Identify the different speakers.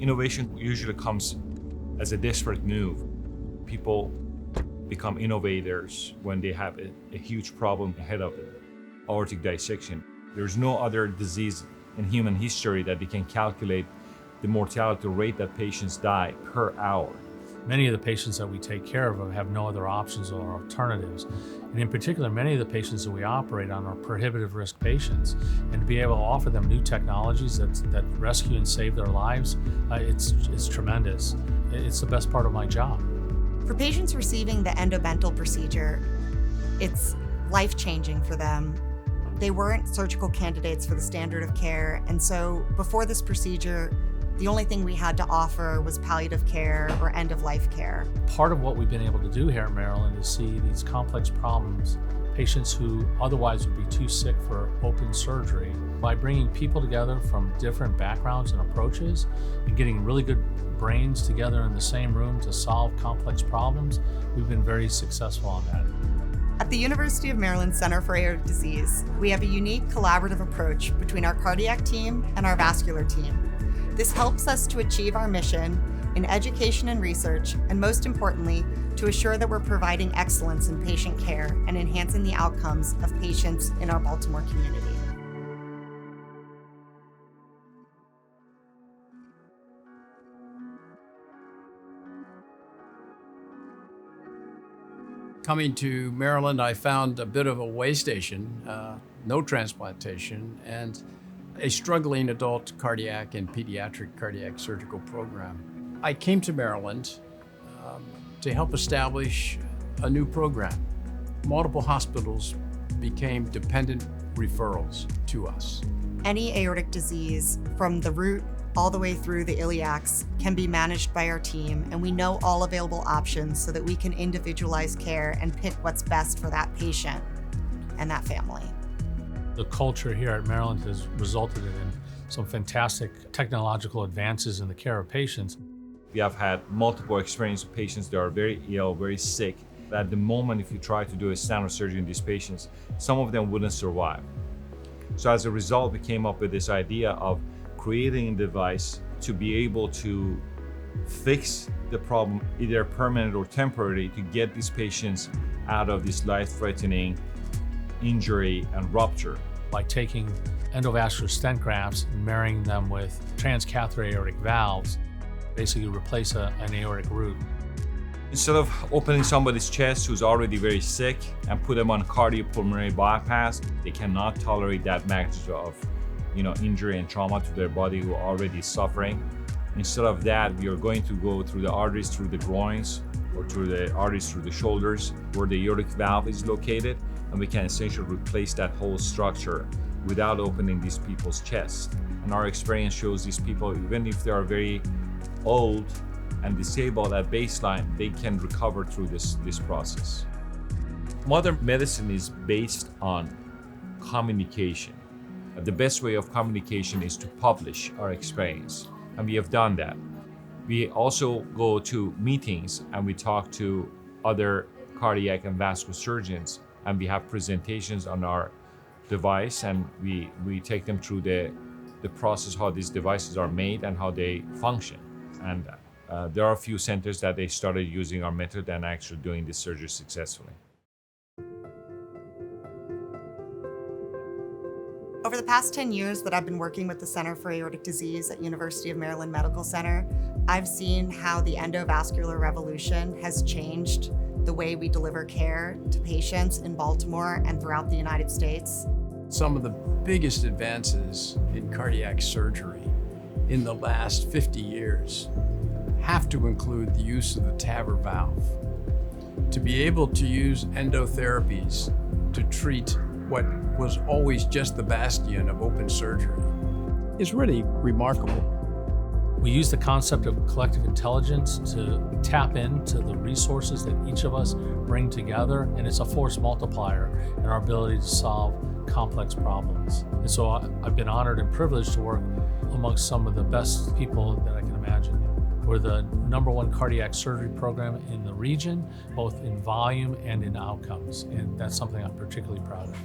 Speaker 1: Innovation usually comes as a desperate move. People become innovators when they have a huge problem ahead of them. Aortic dissection. There's no other disease in human history that they can calculate the mortality rate that patients die per hour.
Speaker 2: Many of the patients that we take care of have no other options or alternatives. And in particular, many of the patients that we operate on are prohibitive risk patients. And to be able to offer them new technologies that rescue and save their lives, it's tremendous. It's the best part of my job.
Speaker 3: For patients receiving the Endo-Bentall procedure, it's life-changing for them. They weren't surgical candidates for the standard of care, and so before this procedure, the only thing we had to offer was palliative care or end-of-life care.
Speaker 2: Part of what we've been able to do here in Maryland is see these complex problems, patients who otherwise would be too sick for open surgery, by bringing people together from different backgrounds and approaches and getting really good brains together in the same room to solve complex problems. We've been very successful on that.
Speaker 3: At the University of Maryland Center for Aortic Disease, we have a unique collaborative approach between our cardiac team and our vascular team. This helps us to achieve our mission in education and research, and most importantly, to assure that we're providing excellence in patient care and enhancing the outcomes of patients in our Baltimore community.
Speaker 4: Coming to Maryland, I found a bit of a way station, no transplantation, and a struggling adult cardiac and pediatric cardiac surgical program. I came to Maryland to help establish a new program. Multiple hospitals became dependent referrals to us.
Speaker 3: Any aortic disease, from the root all the way through the iliacs, can be managed by our team, and we know all available options so that we can individualize care and pick what's best for that patient and that family.
Speaker 2: The culture here at Maryland has resulted in some fantastic technological advances in the care of patients.
Speaker 1: We have had multiple experiences with patients that are very ill, very sick. At the moment, if you try to do a standard surgery in these patients, some of them wouldn't survive. So as a result, we came up with this idea of creating a device to be able to fix the problem, either permanent or temporary, to get these patients out of this life-threatening injury and rupture.
Speaker 2: By taking endovascular stent grafts and marrying them with transcatheter aortic valves, basically replace an aortic root.
Speaker 1: Instead of opening somebody's chest who's already very sick and put them on cardiopulmonary bypass, they cannot tolerate that magnitude of injury and trauma to their body who are already suffering. Instead of that, we are going to go through the arteries through the groins or through the arteries through the shoulders where the aortic valve is located, and we can essentially replace that whole structure without opening these people's chests. And our experience shows these people, even if they are very old and disabled at baseline, they can recover through this process. Modern medicine is based on communication. The best way of communication is to publish our experience, and we have done that. We also go to meetings and we talk to other cardiac and vascular surgeons, and we have presentations on our device, and we take them through the process, how these devices are made and how they function. And there are a few centers that they started using our method and actually doing this surgery successfully.
Speaker 3: Over the past 10 years that I've been working with the Center for Aortic Disease at University of Maryland Medical Center, I've seen how the endovascular revolution has changed the way we deliver care to patients in Baltimore and throughout the United States.
Speaker 4: Some of the biggest advances in cardiac surgery in the last 50 years have to include the use of the TAVR valve. To be able to use endotherapies to treat what was always just the bastion of open surgery is really remarkable.
Speaker 2: We use the concept of collective intelligence to tap into the resources that each of us bring together, and it's a force multiplier in our ability to solve complex problems. And so I've been honored and privileged to work amongst some of the best people that I can imagine. We're the #1 cardiac surgery program in the region, both in volume and in outcomes, and that's something I'm particularly proud of.